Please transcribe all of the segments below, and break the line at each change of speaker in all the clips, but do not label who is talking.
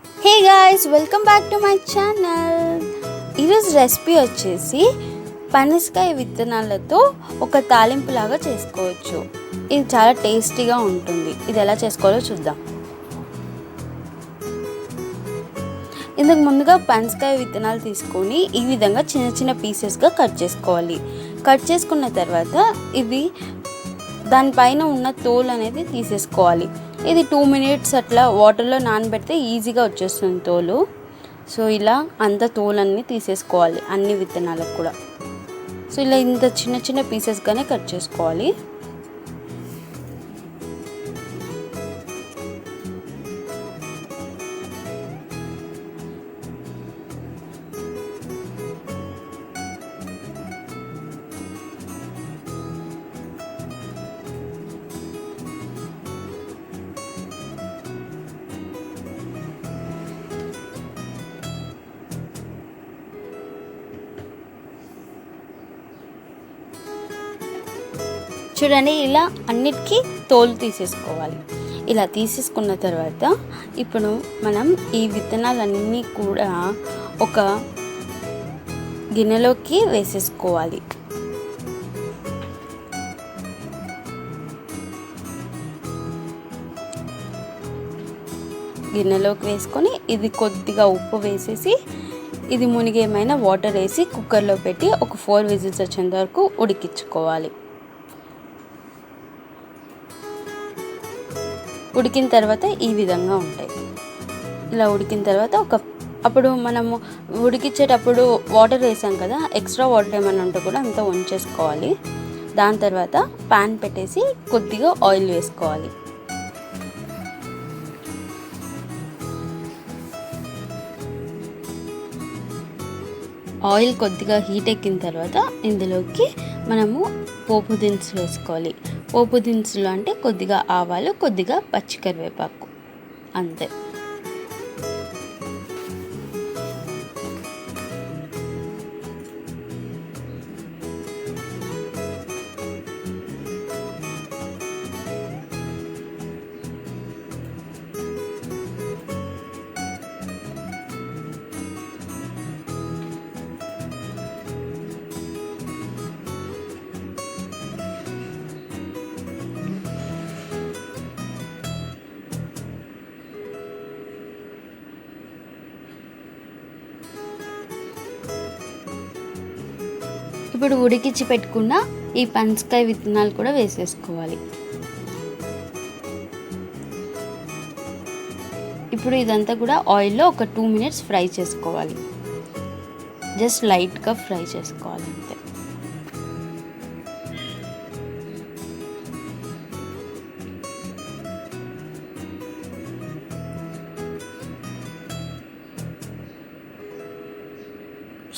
Hey guys, welcome back to my channel. ఈరోజు recipe వచ్చేసి పనసకాయ విత్తనాలతో ఒక తాలింపు లాగా చేసుకోవచ్చు. ఇది చాలా టేస్టీగా ఉంటుంది. ఇది ఎలా చేసుకోవాలో చూద్దాం. ఇందుకు ముందుగా పనసకాయ విత్తనాలు తీసుకొని ఈ విధంగా చిన్న చిన్న పీసెస్గా కట్ చేసుకోవాలి. కట్ చేసుకున్న తర్వాత ఇవి దానిపైన ఉన్న తోలు అనేది తీసేసుకోవాలి. ఇది 2 minutes అట్లా వాటర్లో నానబెడితే ఈజీగా వచ్చేస్తుంది తోలు. సో ఇలా అంత తోలన్నీ తీసేసుకోవాలి అన్ని విత్తనాలకు కూడా. సో ఇలా ఇంత చిన్న చిన్న పీసెస్గానే కట్ చేసుకోవాలి. చూడండి, ఇలా అన్నిటికీ తోలు తీసేసుకోవాలి. ఇలా తీసేసుకున్న తర్వాత ఇప్పుడు మనం ఈ విత్తనాలన్నీ కూడా ఒక గిన్నెలోకి వేసేసుకోవాలి. గిన్నెలోకి వేసుకొని ఇది కొద్దిగా ఉప్పు వేసేసి ఇది మునిగేమైనా వాటర్ వేసి కుక్కర్లో పెట్టి ఒక 4 విజిల్స్ వచ్చేంత వరకు ఉడికించుకోవాలి. ఉడికిన తర్వాత ఈ విధంగా ఉంటాయి. ఇలా ఉడికిన తర్వాత అప్పుడు మనము ఉడికించేటప్పుడు వాటర్ వేసాం కదా, ఎక్స్ట్రా వాటర్ ఏమైనా ఉంటే కూడా అంతా వంచేసుకోవాలి. దాని తర్వాత ప్యాన్ పెట్టేసి కొద్దిగా ఆయిల్ వేసుకోవాలి. ఆయిల్ కొద్దిగా హీట్ ఎక్కిన తర్వాత ఇందులోకి మనము పోపు దినుసులు వేసుకోవాలి. పోపు దినుసులు అంటే కొద్దిగా ఆవాలు, కొద్దిగా పచ్చికరివేపాకు, అంతే. ఇప్పుడు ఉడికించి పెట్టుకున్న ఈ పనసకాయ విత్తనాలు కూడా వేసేసుకోవాలి. ఇప్పుడు ఇదంతా కూడా ఆయిల్లో ఒక 2 minutes ఫ్రై చేసుకోవాలి. జస్ట్ లైట్గా ఫ్రై చేసుకోవాలి అంతే.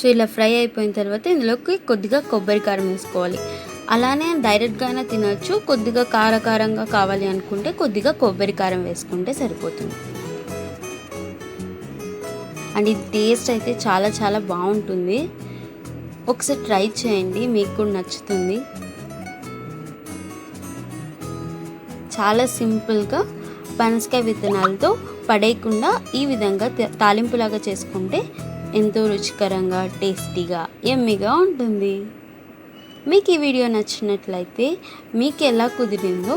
సో ఇలా ఫ్రై అయిపోయిన తర్వాత ఇందులోకి కొద్దిగా కొబ్బరి కారం వేసుకోవాలి. అలానే డైరెక్ట్గా అయినా తినచ్చు. కొద్దిగా కారంగా కావాలి అనుకుంటే కొద్దిగా కొబ్బరి కారం వేసుకుంటే సరిపోతుంది. అండ్ ఇది టేస్ట్ అయితే చాలా చాలా బాగుంటుంది. ఒకసారి ట్రై చేయండి, మీకు కూడా నచ్చుతుంది. చాలా సింపుల్గా పనసకాయ విత్తనాలతో పడేయకుండా ఈ విధంగా తాలింపులాగా చేసుకుంటే ఎంతో రుచికరంగా, టేస్టీగా, యమ్మీగా ఉంటుంది. మీకు ఈ వీడియో నచ్చినట్లయితే మీకు ఎలా కుదిరిందో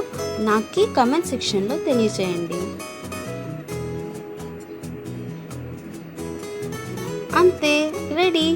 నాకు కామెంట్ సెక్షన్లో తెలియజేయండి. అంతే, రెడీ.